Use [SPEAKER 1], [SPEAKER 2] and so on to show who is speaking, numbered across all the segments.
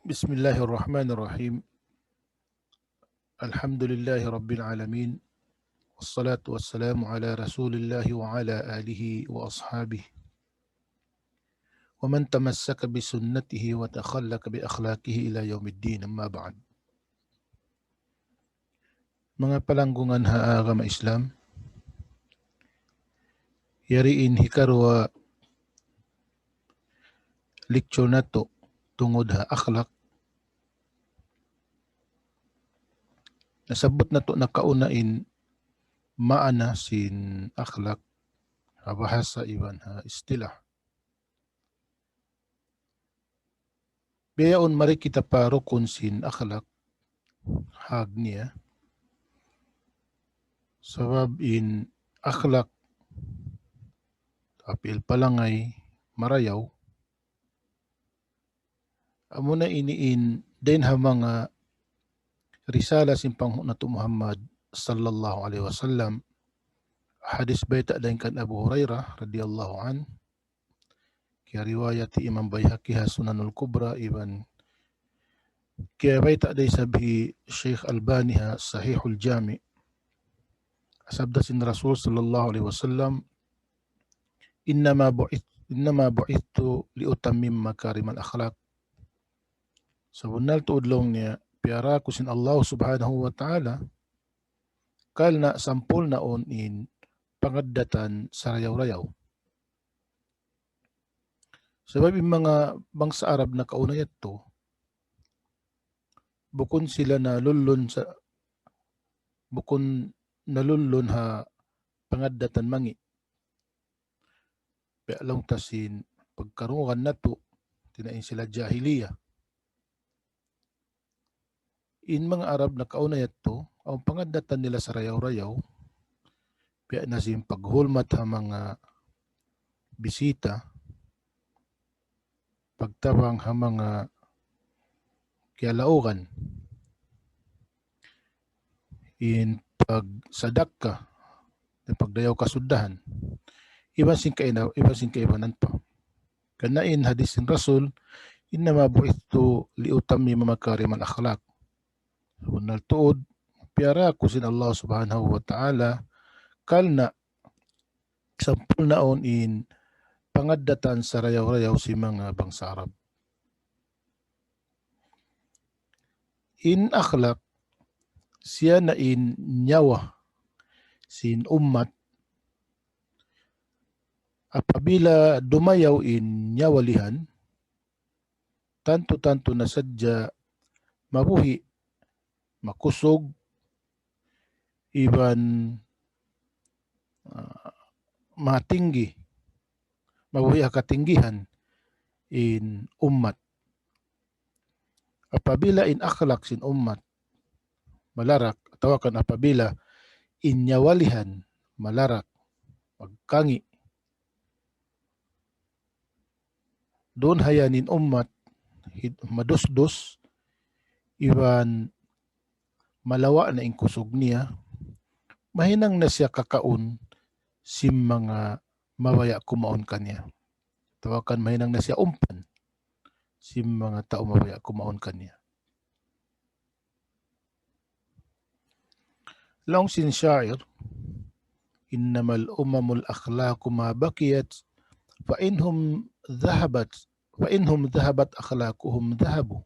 [SPEAKER 1] Bismillahirrahmanirrahim. Alhamdulillahi Rabbil Alamin. Wassalatu wassalamu ala Rasulillahi wa ala alihi wa ashabihi. Wa man tamassaka bi sunnatihi wa takhallaka bi akhlaqihi ila yaumiddin, amma ba'd. Mga palanggungan haagama Islam, yariin hikarwa lecture nato tungod ha akhlak. Nasabot nato nakaunain maana sin akhlak ha bahasa iban ha istilah. Beyaon mari kita parukun sin akhlak hag niya. Sabab in akhlak apil palangay marayaw amuna iniin din ha mga risala sin Panghunat Muhammad sallallahu alaihi wasallam. Hadis baita dain kan Abu Hurairah radhiyallahu an, kaya riwayat Imam Baihaqi ha Sunanul Kubra iban kaya baita day sabi Syekh Albani ha Sahihul Jami. Sabda sin Rasul sallallahu alaihi wasallam, innama bu'ithtu liutammim makarimal akhlaq. Sabunal tuudlong niya piara ko sin Allah subhanahu wa ta'ala kal na sampul na on in pangaddatan sa rayaw-rayaw. Sabab yung mga bangsa Arab na kaunayat to, bukon sila na lulun ha pangaddatan mangi. Pealong tasin pagkarungan na to, tinain sila jahiliya. In mga Arab na kaunayat to, ang pangaddatan nila sa rayaw-rayaw, piya na sin paghulmat ha mga bisita, pagtabang ha mga kialaugan, in pagsadak ka, pagdayaw kasuddahan, iban sin kaibanan pa. Kanain hadis sin Rasul, innama bu'ithtu liutammima makarimal akhlaq. Bunal tuod, piara ko sin Allah subhanahu wa ta'ala kal na sampul naon in pangaddatan sa rayaw-rayaw si mga bangsa Arab. In akhlak, siya na in nyawa sin ummat apabila dumayaw in nyawalihan, tanto-tanto na sadya mabuhi, makusog, iban matinggi, mabuhi katinggihan in ummat. Apabila in akhlak sin ummat malarak, tawakan apabila in nyawalihan malarak, magkangi, doon hayanin ummat madusdos, iban malawa na in kusog niya, mahinang na siya kakaon sim mga mabaya kumaon kanya. Tawakan mahinang na siya umpan sim mga tao mabaya kumaon kanya. Long sin syair, innamal umamul akhlaqu ma bakiyat fa inhum dhahabat akhlaquhum dhahabu.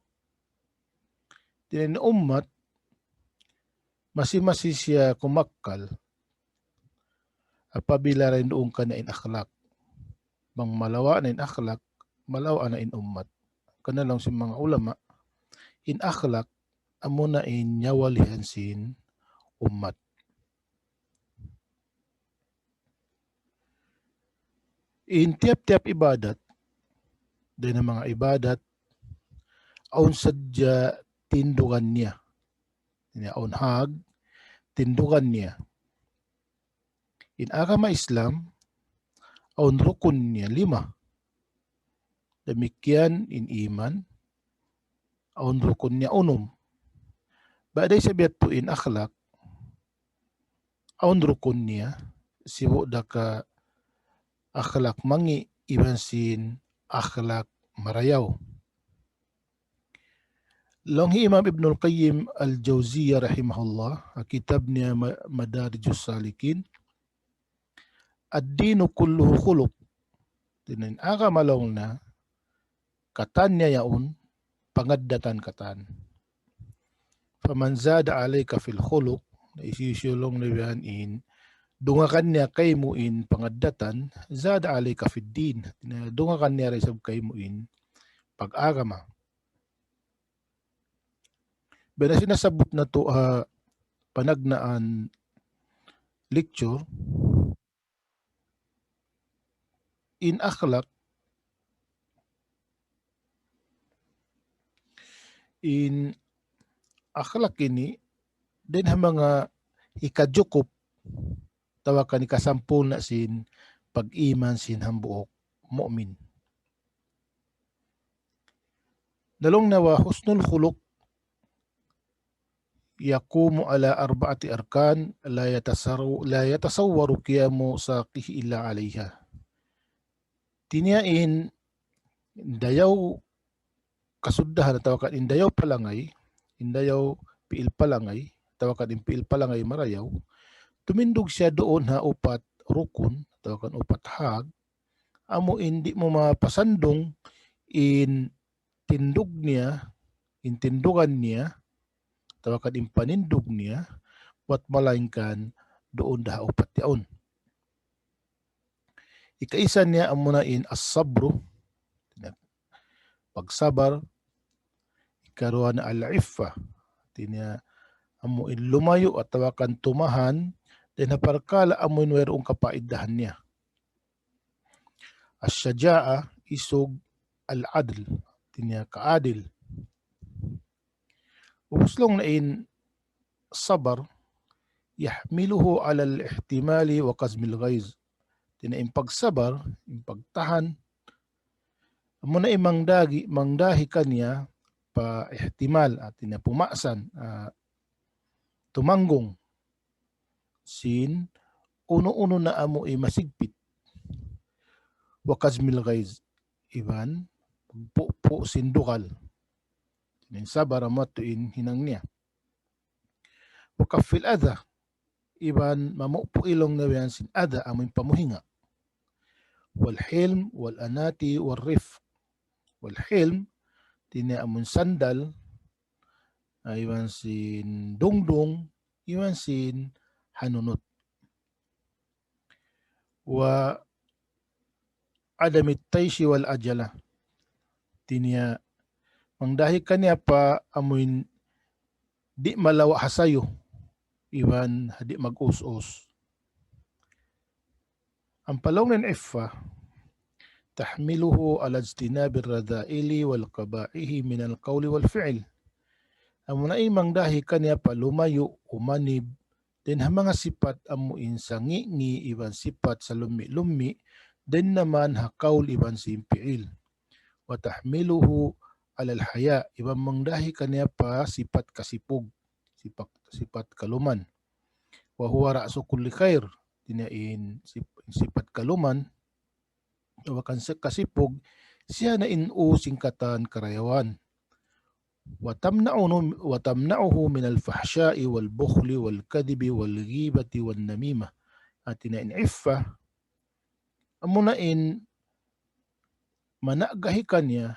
[SPEAKER 1] Din ummat masih siya kumakkal apabila rin doon ka na in akhlak. Bang malawa na in akhlak, malawa na in ummat. Kana lang si mga ulama, in akhlak, amo na in nyawalihan sin ummat. In tiap-tiap ibadat, din ang mga ibadat, aun sadya tindugan niya. Aun hag, tindugan niya. In agama Islam, aun rukun niya 5. Demikian in iman, aun rukun niya 6. Baday sabihat to in akhlak, aun rukun niya, siwo da ka akhlak mangi, iban sin akhlak marayaw. Langhi Imam Ibnul Qayyim Al-Jawziyah rahimahullah, kitab niya Madarijus Salikin, ad-dinu kulluhu khuluq. Tinin aga malong na katan niya yaun pangaddatan katan. Faman zada alayka fil khuluq, na isisulong na yan in dungakan niya kay mo in pangaddatan, zada alayka fid din. Dungakan niya rin sab kay mo in pag-agama. Pero sinasabot na to panagnaan lecture in akhlaq, ini din ha mga ikajukup tawakan ni kasampul na sin pag-iman sin hambuok mu'min. Dalong nawa husnul khuluq yakumu ala arba'ati arkan la yatasawwaru qiyamu saqihi illa alaiha. Tiniyain dayaw kasuddahan tawakan indayaw palangay, indayaw piil palangay, tawakan piil palangay marayaw, tumindog siya doon ha upat rukun, tawakan upat hag, amo hindi mo mapasandong in tindog niya, in tindugan niya, tawakan panindog niya, wat malaingkan doon dah upat yaon. Ikaisa niya amo na in as-sabru, pagsabar, ikaruan na al-iffa, tinya amo in lumayo at tawakan tumahan, din naparkala amo in werong kapaidahan niya. As-syajaa, isog al-adl, tinya kaadil. Uslong na in sabar, yahmiluhu ala al-ihtimali wa qazmil ghaiz. Tinya in pagsabar, in pagtahan, amo na mangdahi kanya pa ihtimal at tinya pumasan, tumanggong sin uno-uno na amo masigpit. Wa qazmil ghaiz, iban po sindukal. Tinya sabar amo tuin hinang niya. Wa kaffil adha, iban mamupo ilong na yan sin adha amoy pamuhinga. Wal hilm wal anati wal rifq. Wal hilm tinya amon sandal, iwan sin dungdung, iwan sin hanunot. Wa adamit tayshi wal ajala, tinya mangdahi kanya pa amoy di malawa hasayo, iwan hadi mag-us-us. Ang palong ng iffa, tahmiluhu ala ijtinabir radhaili wal qaba'ihi min al-qawli wal fi'l. Amo na mangdahi kanya pa lumayo, umanib, din ha mga sipat amuin sa ngi iban sipat sa lumi-lumi, din naman ha kaul iban simpiil. Wa tahmiluhu ala al-haya, iban mangdahi kanya pa sipat kasipog, sipat kaluman. Wa huwa ra'su kulli khair, tinain sipat kaluman, wakan kasipog, siya na singkatan karayawan. وتمنعه من الفحشاء والبخل والكذب والغيبة والنميمة. At tinain iffa, amunain managahi kanya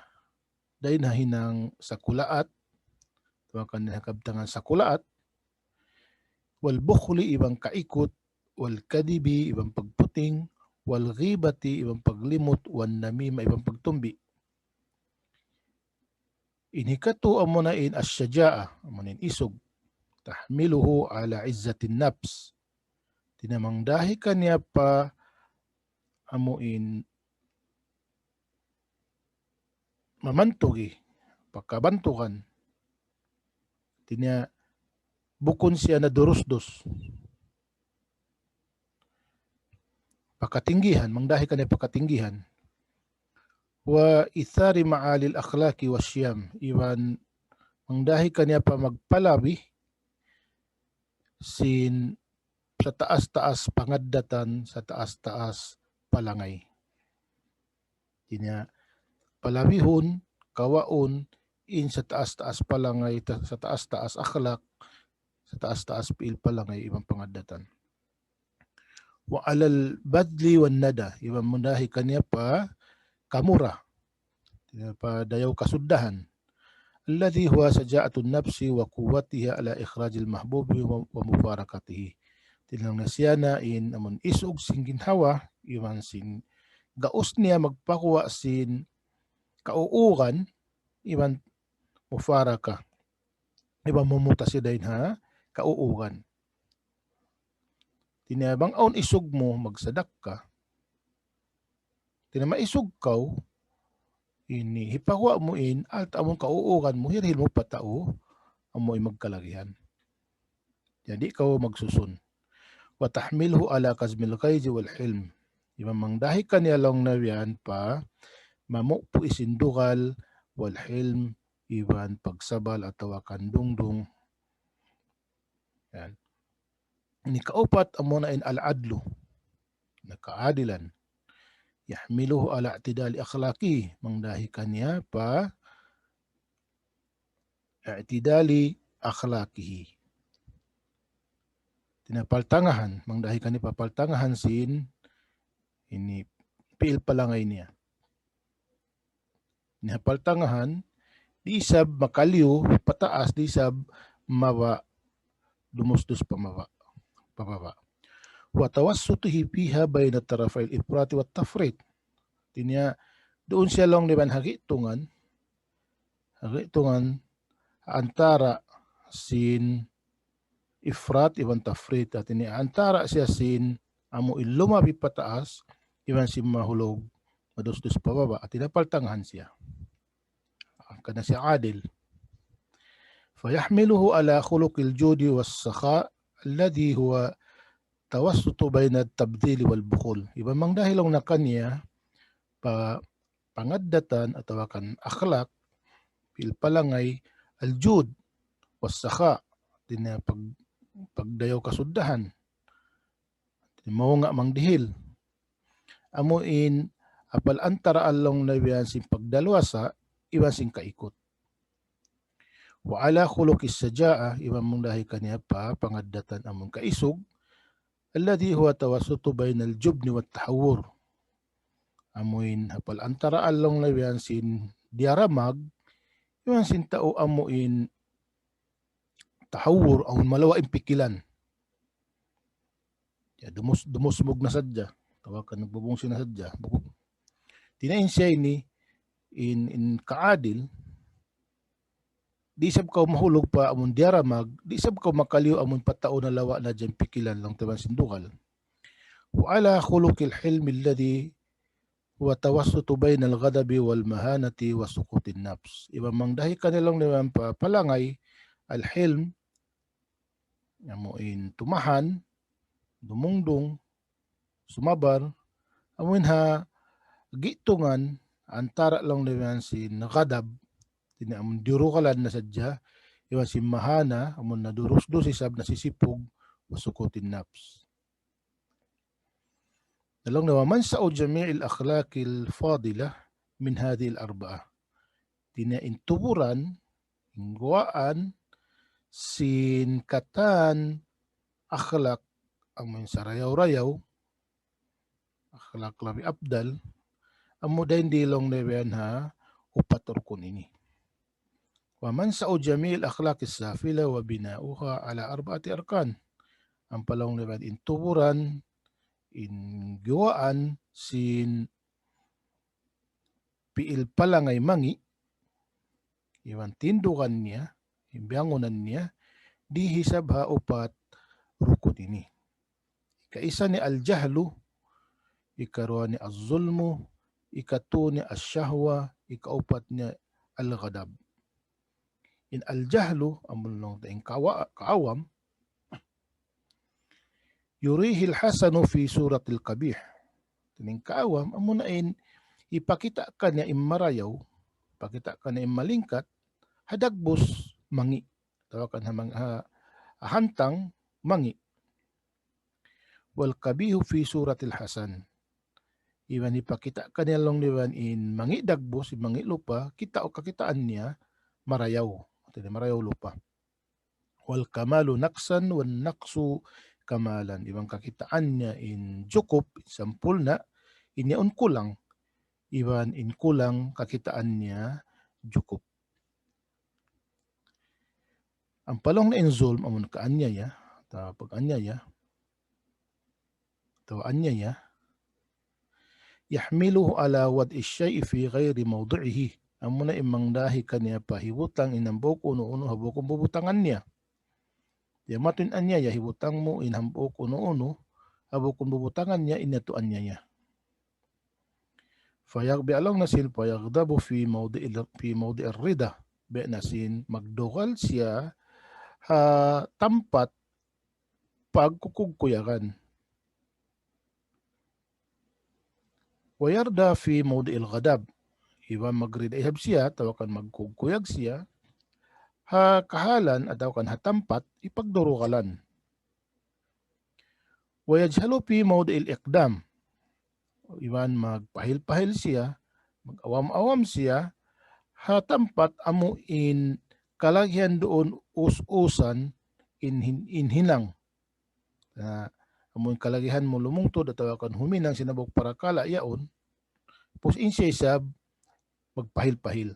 [SPEAKER 1] dahil hinang sakulaat, tawakan na kabtangan sakulaat, wal bukhli ibang kaikot, wal kadibi ibang pagputing, wal ghibati ibang paglimot, wan namima ibang pagtumbi. Inhikato amunain as-syajaa, amunain isog, tahmiluhu ala izzatin nafs, tinamangdahi kanya pa amuin mamantugi, pagkabantukan, tinya bukon siya na durusdos, pakatinggihan, mangdahi kanya pakatinggihan. Wa ithari ma'alil akhlaki wa siyam, iwan mangdahi kanya pa magpalabi sin sa taas-taas pangaddatan, sa taas-taas palangay. Tinya palabihon, kawaon, in sa taas-taas pa lang ay sa taas-taas akhlak, sa taas-taas piil pa lang ay ibang pangadatan. Wa alal badli wan nada, ibang mundahi kanya pa kamura, pa dayaw kasuddahan. Alladhi huwa saja'atun nafsi wa quwwatiha ala ikhrajil mahbubi wa mufarakatihi. Tinang nasya na in amon isog sing ginhawa, iwan sing gaos niya magpakuha sin kauuran, iwan mufaraka. Iwan mumuta si dahin ha, kauuran. Tinabang aon isog mo, magsadak ka. Tinamaisog kaw, ini hipakuha mo in, at amon kauuran mo, hirhil mo patao, amoy magkalagihan. Jadi ikaw magsusun. Wa tahmilhu ala kazmil ghaizi wal hilm. Iwan mangdahi ka niya lang na yan pa, mamukpo isindukal, wal hilm, iwan pagsabal atau kandungdung. Yan. Ini kaupat amo na in al-adlu, na kaadilan. Yahmiluhu ala i'tidali akhlaqi, mangdahi kanya pa i'tidali akhlaqihi. Tinapaltangahan, mangdahi kanya pa paltangahan sin ini piil palangay niya. Tinapaltangahan, di isab makaliw pataas, di isab mawa dumusdos pababa. Wa tawassutihi fiha bayna tarafil ifrat wa tafrit. Tinya doon siya lang naman hagitungan antara sin ifrat iban tafrit, at ini antara siya sin amo ilumabi pataas iban sin mahulog madusdos pababa, at tinapaltangahan siya kana siya adil. Fayahmiluhu ala khuluqil judi was sakha alladhi huwa tawassutu bayna tabdili wal bukhul. Iba mang dahil lang na kanya pangaddatan atau kan akhlak pilpalangay aljud was sakha, din pagdayaw kasuddahan, mao nga mangdihil amuin apal antara along na biyan sin pagdalwasa iwan sin kaikot. Wa ala khuluqis sajaa, iwan mong dahil kanya pa pangaddatan among kaisog alladhi huwa tawassutu bainal jubni wat tahawur. Amuin hapal antara along na yan sin diaramag, iwan sin tao amuin tahawur, ang malawa impikilan. Ya, dumusmog na sadya, tawakan nagbubungsi na sadya. Tinain siya ini in kaadil, di sab ka mahulog pa amon diaramag, di sab ka makaliw amon patao na lawa na dyan pikilan lang taban sindukal. Wa ala khuluqil hilmi alladhi huwa tawassutu bayna al-ghadabi wal mahanati wa suqutin nafs. Iba mangdahi kanilang naman pa palangay al-hilm, amuin tumahan, dumungdung, sumabar, amuin ha gitungan antara lang naman sin ghadab, amon dirukalan na sadya, iwan si mahana, amon nadurusdos isab nasisipog, wasukutin nafs. Dalang naman sa jami'il akhlaqil fadilah min hadhihi al-arba'a. Tinaintuburan, ingguaan, sin katan, akhlak, amon sarayaw-rayaw, akhlak labi abdal, amo dahin dilong nabiyan ha, upator kun ini. Waman sa jami'il akhlaqis safila wa bina'uha ala arba'ati arkan. Ang palong nabiyan intuburan, ingguaan, sin piil palangay mangi, iwan tindukan niya, imbiangunan niya, di hisab ha upat rukun ini. Ikaisa ni al-jahlu, ikaruha ni az-zulmu, ikatu ni as-syahwa, ikaupat ni al-ghadab. In al-jahlu, amulong taing kaawam, yurihil hasanu fi suratil qabih. Tining kaawam, amunain ipakita ka niya imarayaw, pakita ka niya imalingkat, hadagbos mangi. Tawakan hantang mangi. Wal kabihu fi suratil hasan. Iwan ipakita ka niya long diwan in mangi dagbos, mangi lupa, kita o kakitaan niya, marayaw. Marayaw lupa. Wal kamalu naqsan wan naqsu kamalan. Ibang kakitaan niya in cukup, sampulna, inyaon kulang. Iban in kulang kakitaan niya cukup. Ang palong na in zulm amun kaanya ya, pag anya ya, anya ya, yahmiluhu ala wad'i syai'i fi ghairi mawdi'ihi. Amuna imang dahi kanya pahibutang inambok uno-uno habukong bubutangan niya. Ya matin anya ya hibutang mo inambok uno-uno habukong bubutangan niya inato anya ya. Fayagbi along nasin payagdabu fi mawdi'ir rida. Be nasin magdugal siya tampat pagkukugkuyagan. Wayarda fi mawdi'il ghadab. Iba magrida ihab siya, tawakan magkugkuyag siya, kahalan at tawakan hatampat, ipagdurukalan. Wayajhalu fi mawdi'il iqdam. Iban magpahil-pahil siya, mag-awam-awam siya, hatampat amuin kalagyan doon us-usan in hinang. Amuin kalagihan mo lumungtod at tawakan huminang sinabok para kala yaon, pus insyesab magpahil-pahil.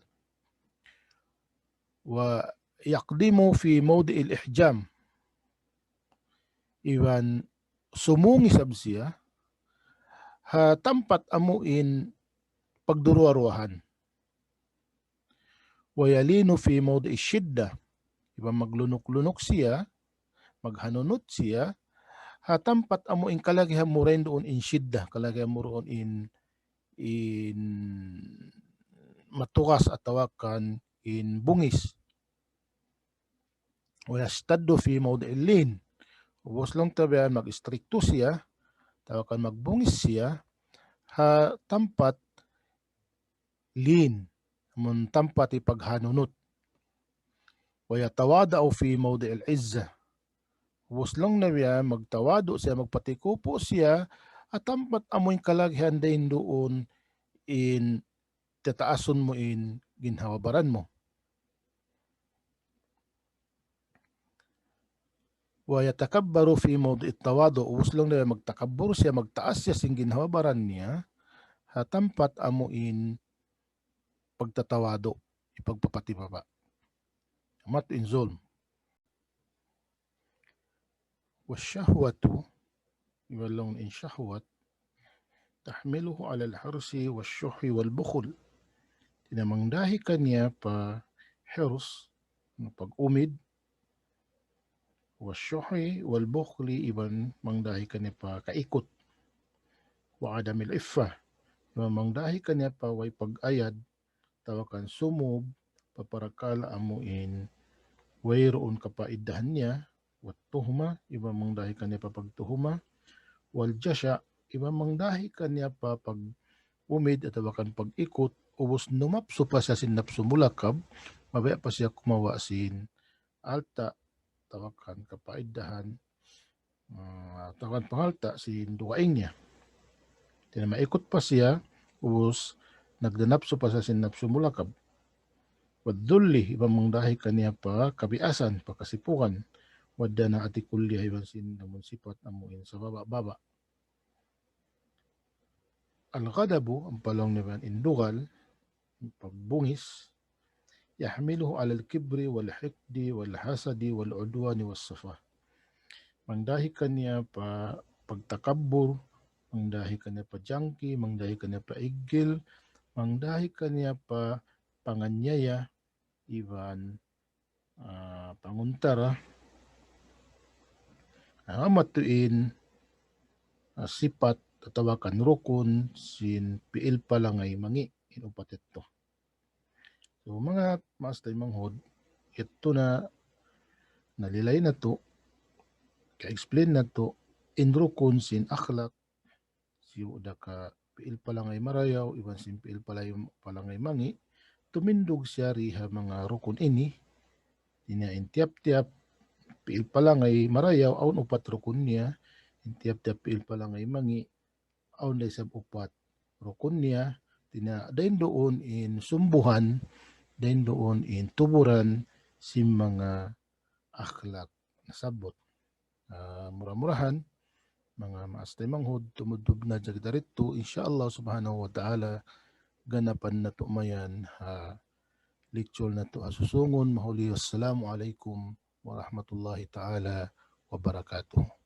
[SPEAKER 1] Wa yaqdimu fi mawdi'il ihjam. Iwan sumungisab siya tampat amuin pagduruaruahan. Wa yalinu fi mawdi'ish shidda. Iwan maglunok-lunok siya, maghanunot siya, tampat amuin kalagihan mo rin doon in shidda, kalagihan mo roon in matukas at tawakan in bungis. Wa yastaddu fi mawdi'il lin. Ubos lang tabihan mag-stricto siya, tawakan magbungis siya, tampat lin, mun tampat ipaghanunot. Wa yatawada'u fi mawdi'il izza. Ubos lang nabihan magtawado siya, magpatikupo siya, at tampat amoy kalaghan din doon in tataason mo in ginhawabaran mo. Wa yatakabbaru fi mawdi'it tawadu. Ubos lang na magtakabbur siya, magtaas siya sing ginhawabaran niya, tampat amuin pagtatawado, ipagpapatibaba. Mat in zulm. Wa syahwatu, iwalong in syahwat, tahmiluhu ala al-hirsi wa syuhi wal bukhul. Tinamangdahi kanya pa hirs, pag-umid, wa syuhi wal bukhli, iban mangdahi kanya pa kaikot, wa adamil iffah, iban mangdahi kanya pa way pag-ayad, tawakan sumub, paparakala amuin, wayroon kapaidahan niya, wat tuhma, iban mangdahi kanya pa pagtuhuma, wal jasya, iban mangdahi kanya pa pag-umid at tawakan pag-ikot, ubos numapso pa siya sin napsumulakab, mabaya pa siya kumawa sin alta, tawakan kapaidahan, tawakan pangalta sin duwaing niya. Maikot pa siya, ubos nagdanapso pa siya sin napsumulakab. Wadulli, ibang mangdahi kaniya pa kabiasan, pakasipukan, wadda na atikulya iban sin namun sipat amuin sa baba-baba. Al-ghadabu, ang palong naman indugal, pagbungis, yahmiluhu alal kibri wal hikdi wal hasadi wal udwani was safa. Mangdahi kaniya pa pagtakabbur, mangdahi kaniya pa jangki, mangdahi kaniya pa igil, mangdahi kaniya pa panganyaya, iban panguntara, matuin sipat tatawakan rukun sin piil pala ngay mangi inupat ito. So mga maastay manghod, ito na nalilay na to, ka-explain na to, in rukun sin akhlak, siyo da ka piil pala ngay marayaw, iban sin piil pala ngay mangi, tumindog siya riha mga rukun ini, in tiap-tiap, piil pala ngay marayaw, aun upat rukun niya, in tiap-tiap piil pala ngay mangi, aun day sab upat rukun niya, dain doon in sumbuhan, then doon in tuburan si mga akhlak nasabot murah-murahan mga maastay manghud tumudtub na jag daritto insyaallah subhanahu wa ta'ala ganapan nato mayan lecture nato asusungon mahuli wassalamu alaikum warahmatullahi ta'ala wabarakatuh.